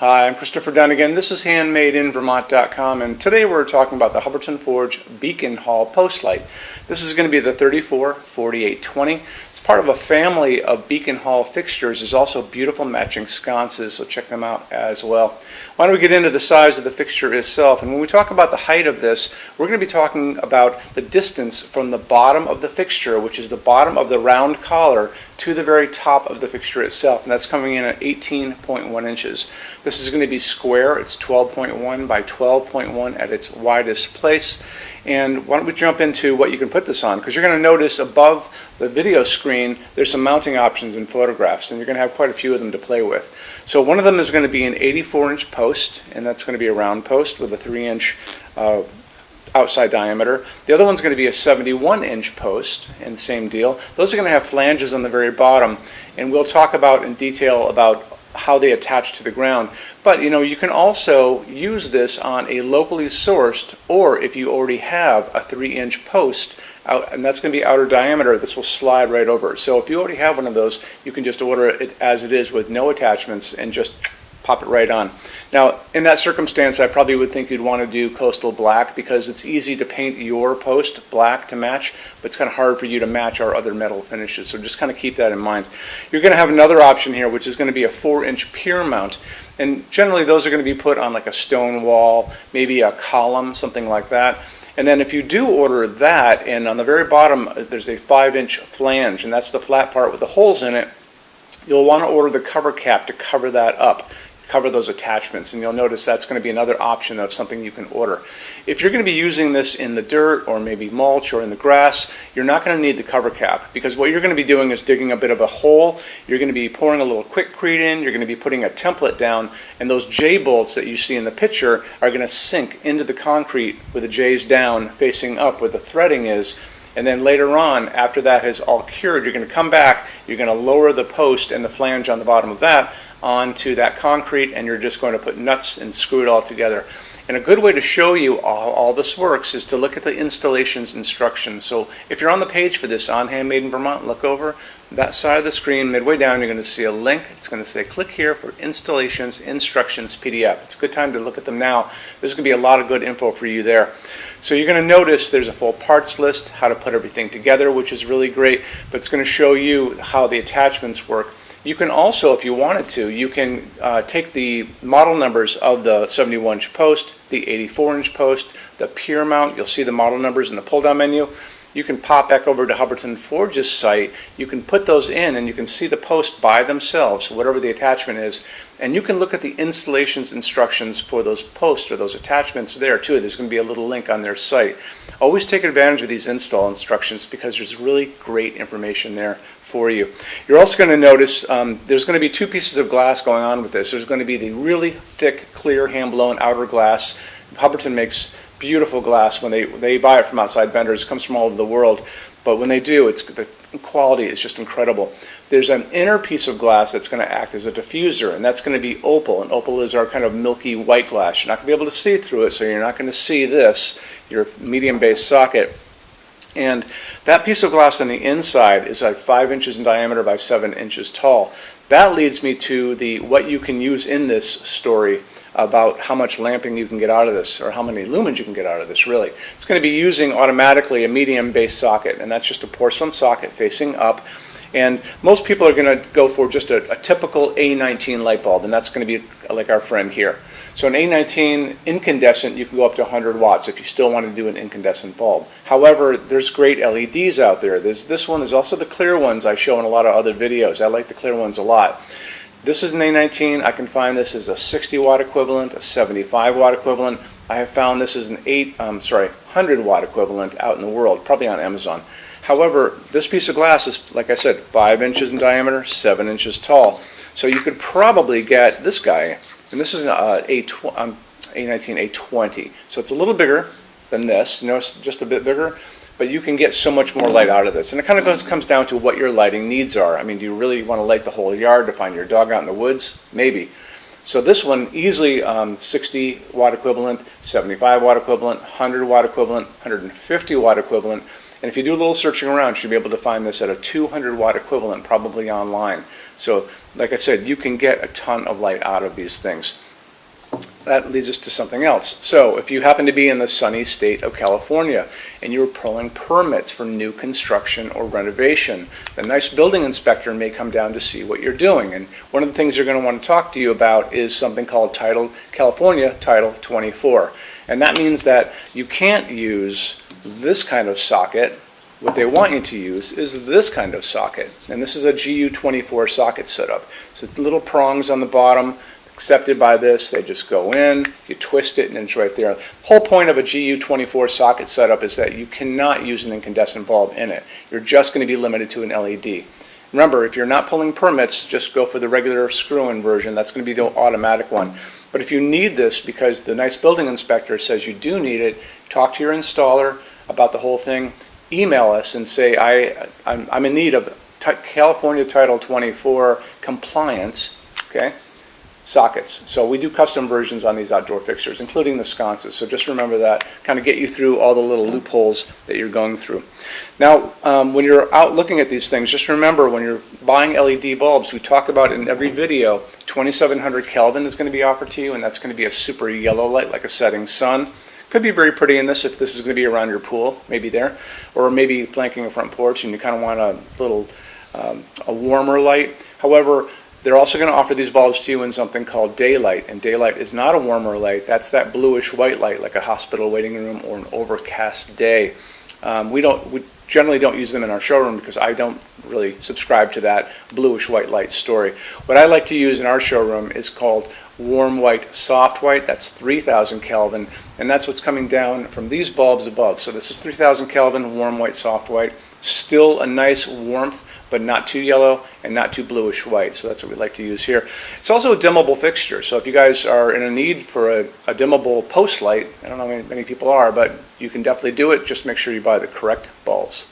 Hi, I'm Christopher Dunn again. This is HandmadeInVermont.com, and today we're talking about the Hubbardton Forge Beacon Hall post light. This is going to be the 344820. It's part of a family of Beacon Hall fixtures. There's also beautiful matching sconces, so check them out as well. Why don't we get into the size of the fixture itself? And when we talk about the height of this, we're going to be talking about the distance from the bottom of the fixture, which is the bottom of the round collar, to the very top of the fixture itself, and that's coming in at 18.1 inches. This is going to be square. It's 12.1 by 12.1 at its widest place. And why don't we jump into what you can put this on, because you're going to notice above the video screen there's some mounting options in photographs, and you're going to have quite a few of them to play with. So one of them is going to be an 84-inch post, and that's going to be a round post with a 3-inch outside diameter. The other one's going to be a 71-inch post, and same deal. Those are going to have flanges on the very bottom, and we'll talk about in detail about how they attach to the ground. But you can also use this on a locally sourced, or if you already have a 3-inch post out, and that's going to be outer diameter, this will slide right over. So if you already have one of those, you can just order it as it is with no attachments and just pop it right on. Now, in that circumstance, I probably would think you'd want to do coastal black, because it's easy to paint your post black to match, but it's kind of hard for you to match our other metal finishes. So just kind of keep that in mind. You're going to have another option here, which is going to be a 4-inch pier mount. And generally, those are going to be put on like a stone wall, maybe a column, something like that. And then if you do order that, and on the very bottom, there's a 5-inch flange, and that's the flat part with the holes in it, you'll want to order the cover cap to cover that up, cover those attachments, and you'll notice that's going to be another option of something you can order. If you're going to be using this in the dirt or maybe mulch or in the grass, you're not going to need the cover cap, because what you're going to be doing is digging a bit of a hole. You're going to be pouring a little quickcrete in, you're going to be putting a template down, and those J-bolts that you see in the picture are going to sink into the concrete with the J's down facing up where the threading is. And then later on, after that has all cured, you're going to come back, you're going to lower the post and the flange on the bottom of that onto that concrete, and you're just going to put nuts and screw it all together. And a good way to show you all this works is to look at the installations instructions. So if you're on the page for this on Handmade in Vermont, look over that side of the screen. Midway down, you're going to see a link. It's going to say click here for installations instructions PDF. It's a good time to look at them now. There's going to be a lot of good info for you there. So you're going to notice there's a full parts list, how to put everything together, which is really great, but it's going to show you how the attachments work. You can also, if you wanted to, you can take the model numbers of the 71-inch post, the 84-inch post, the pier mount. You'll see the model numbers in the pull-down menu. You can pop back over to Hubbardton Forge's site. You can put those in, and you can see the post by themselves, whatever the attachment is. And you can look at the installations instructions for those posts or those attachments there too. There's going to be a little link on their site. Always take advantage of these install instructions, because there's really great information there for you. You're also going to notice there's going to be 2 pieces of glass going on with this. There's going to be the really thick, clear, hand-blown outer glass. Hubbardton makes beautiful glass. When they buy it from outside vendors, it comes from all over the world, but when they do, the quality is just incredible. There's an inner piece of glass that's going to act as a diffuser, and that's going to be opal, and opal is our kind of milky white glass. You're not going to be able to see through it, so you're not going to see this, your medium base socket. And that piece of glass on the inside is like 5 inches in diameter by 7 inches tall. That leads me to what you can use in this story about how much lamping you can get out of this, or how many lumens you can get out of this, really. It's going to be using automatically a medium base socket, and that's just a porcelain socket facing up. And most people are going to go for just a typical A19 light bulb, and that's going to be like our friend here. So an A19 incandescent, you can go up to 100 watts if you still want to do an incandescent bulb. However, there's great LEDs out there. There's this one. There's also the clear ones I show in a lot of other videos. I like the clear ones a lot. This is an A19. I can find this as a 60 watt equivalent, a 75 watt equivalent. I have found this is an 100 watt equivalent out in the world, probably on Amazon. However, this piece of glass is, like I said, 5 inches in diameter, 7 inches tall. So you could probably get this guy, and this is an A19 A20. So it's a little bigger than this. It's just a bit bigger. But you can get so much more light out of this. And it kind of comes down to what your lighting needs are. I mean, do you really want to light the whole yard to find your dog out in the woods? Maybe. So this one, easily 60 watt equivalent, 75 watt equivalent, 100 watt equivalent, 150 watt equivalent. And if you do a little searching around, you'll be able to find this at a 200 watt equivalent, probably online. So like I said, you can get a ton of light out of these things. that leads us to something else. So if you happen to be in the sunny state of California and you're pulling permits for new construction or renovation, the nice building inspector may come down to see what you're doing. And one of the things they're going to want to talk to you about is something called California Title 24. And that means that you can't use this kind of socket. What they want you to use is this kind of socket. And this is a GU24 socket setup. So little prongs on the bottom, accepted by this, they just go in, you twist it, and it's right there. The whole point of a GU24 socket setup is that you cannot use an incandescent bulb in it. You're just going to be limited to an LED. Remember, if you're not pulling permits, just go for the regular screw-in version. That's going to be the automatic one. But if you need this because the nice building inspector says you do need it, talk to your installer about the whole thing. Email us and say, I'm in need of California Title 24 compliance, okay, sockets. So we do custom versions on these outdoor fixtures, including the sconces. So just remember that, kind of get you through all the little loopholes that you're going through. Now, when you're out looking at these things, just remember when you're buying LED bulbs, we talk about in every video, 2700 Kelvin is going to be offered to you, and that's going to be a super yellow light like a setting sun. Could be very pretty in this if this is going to be around your pool, maybe there, or maybe flanking a front porch and you kind of want a little a warmer light. However, they're also going to offer these bulbs to you in something called daylight, and daylight is not a warmer light. That's that bluish white light like a hospital waiting room or an overcast day. We generally don't use them in our showroom because I don't really subscribe to that bluish white light story. What I like to use in our showroom is called warm white, soft white. That's 3000 Kelvin, and that's what's coming down from these bulbs above. So this is 3000 Kelvin, warm white, soft white. Still a nice warmth, but not too yellow and not too bluish white. So that's what we like to use here. It's also a dimmable fixture. So if you guys are in a need for a dimmable post light, I don't know how many people are, but you can definitely do it. Just make sure you buy the correct bulbs.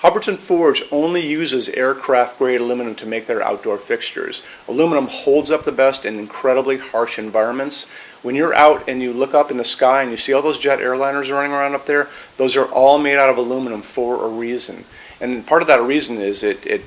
Hubbardton Forge only uses aircraft grade aluminum to make their outdoor fixtures. Aluminum holds up the best in incredibly harsh environments. When you're out and you look up in the sky and you see all those jet airliners running around up there, those are all made out of aluminum for a reason. And part of that reason is it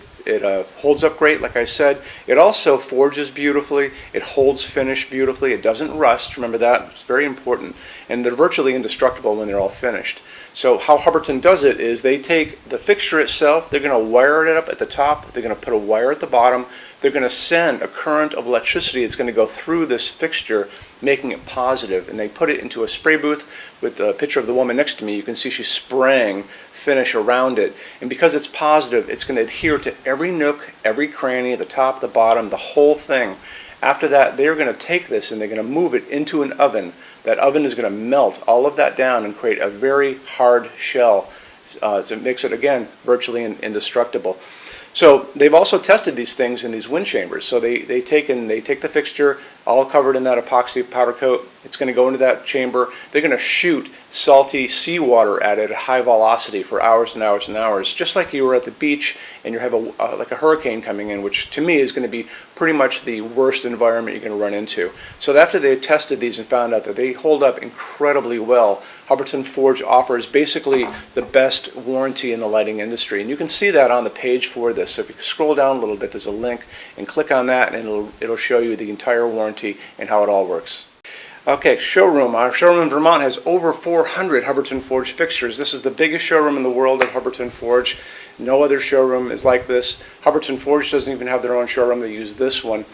holds up great, like I said. It also forges beautifully. It holds finish beautifully. It doesn't rust. Remember that. It's very important. And they're virtually indestructible when they're all finished. So how Hubbardton does it is they take the fixture itself, they're going to wire it up at the top, they're going to put a wire at the bottom, they're going to send a current of electricity that's going to go through this fixture, making it positive, and they put it into a spray booth with a picture of the woman next to me. You can see she's spraying finish around it, and because it's positive, it's going to adhere to every nook, every cranny, the top, the bottom, the whole thing. After that, they're going to take this and they're going to move it into an oven. That oven is going to melt all of that down and create a very hard shell. So it makes it, again, virtually indestructible. So they've also tested these things in these wind chambers. So they take the fixture, all covered in that epoxy powder coat. It's going to go into that chamber. They're going to shoot salty seawater at it at high velocity for hours and hours and hours, just like you were at the beach and you have like a hurricane coming in, which to me is going to be pretty much the worst environment you're going to run into. So after they tested these and found out that they hold up incredibly well, Hubbardton Forge offers basically the best warranty in the lighting industry. And you can see that on the page for this. So if you scroll down a little bit, there's a link, and click on that and it'll show you the entire warranty and how it all works. Okay, showroom. Our showroom in Vermont has over 400 Hubbardton Forge fixtures. This is the biggest showroom in the world of Hubbardton Forge. No other showroom is like this. Hubbardton Forge doesn't even have their own showroom. They use this one.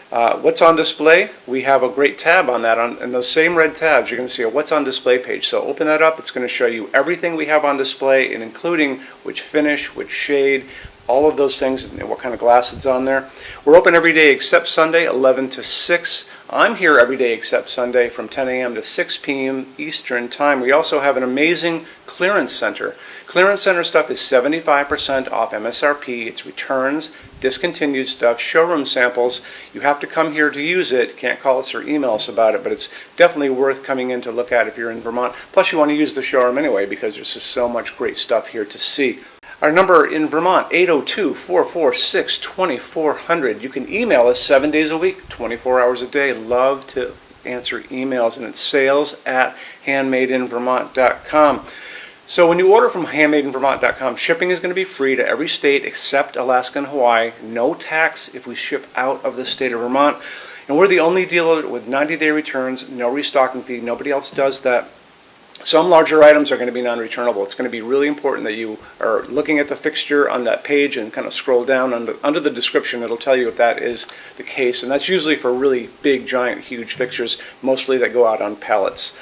What's on display? We have a great tab on that. And those same red tabs, you're going to see a What's on Display page. So open that up. It's going to show you everything we have on display, and including which finish, which shade, all of those things, and what kind of glass it's on there. We're open every day except Sunday, 11 to 6. I'm here every day except Sunday from 10 a.m. to 6 p.m. Eastern Time. We also have an amazing clearance center. Clearance center stuff is 75% off MSRP. It's returns, discontinued stuff, showroom samples. You have to come here to use it. Can't call us or email us about it, but it's definitely worth coming in to look at if you're in Vermont. Plus you want to use the showroom anyway because there's just so much great stuff here to see. Our number in Vermont, 802-446-2400. You can email us 7 days a week, 24 hours a day. Love to answer emails, and it's sales@HandmadeInVermont.com. So when you order from HandmadeInVermont.com, shipping is going to be free to every state except Alaska and Hawaii. No tax if we ship out of the state of Vermont. And we're the only dealer with 90-day returns, no restocking fee. Nobody else does that. Some larger items are going to be non-returnable. It's going to be really important that you are looking at the fixture on that page and kind of scroll down under the description. It'll tell you if that is the case. And that's usually for really big, giant, huge fixtures, mostly that go out on pallets.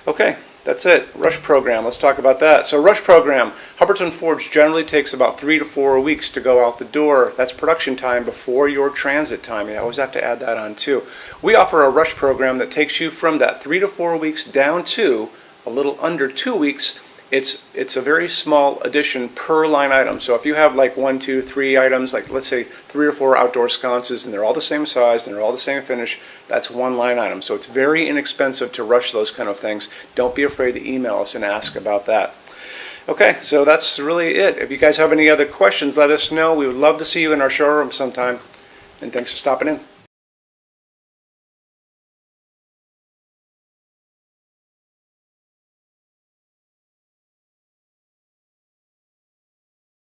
Okay, that's it. Rush program. Let's talk about that. So rush program, Hubbardton Forge generally takes about 3 to 4 weeks to go out the door. That's production time before your transit time. You always have to add that on too. We offer a rush program that takes you from that 3 to 4 weeks down to a little under 2 weeks. It's a very small addition per line item. So if you have like 1, 2, 3 items, like let's say 3 or 4 outdoor sconces, and they're all the same size and they're all the same finish, that's one line item. So it's very inexpensive to rush those kind of things. Don't be afraid to email us and ask about that. Okay, so that's really it. If you guys have any other questions, let us know. We would love to see you in our showroom sometime. And thanks for stopping in.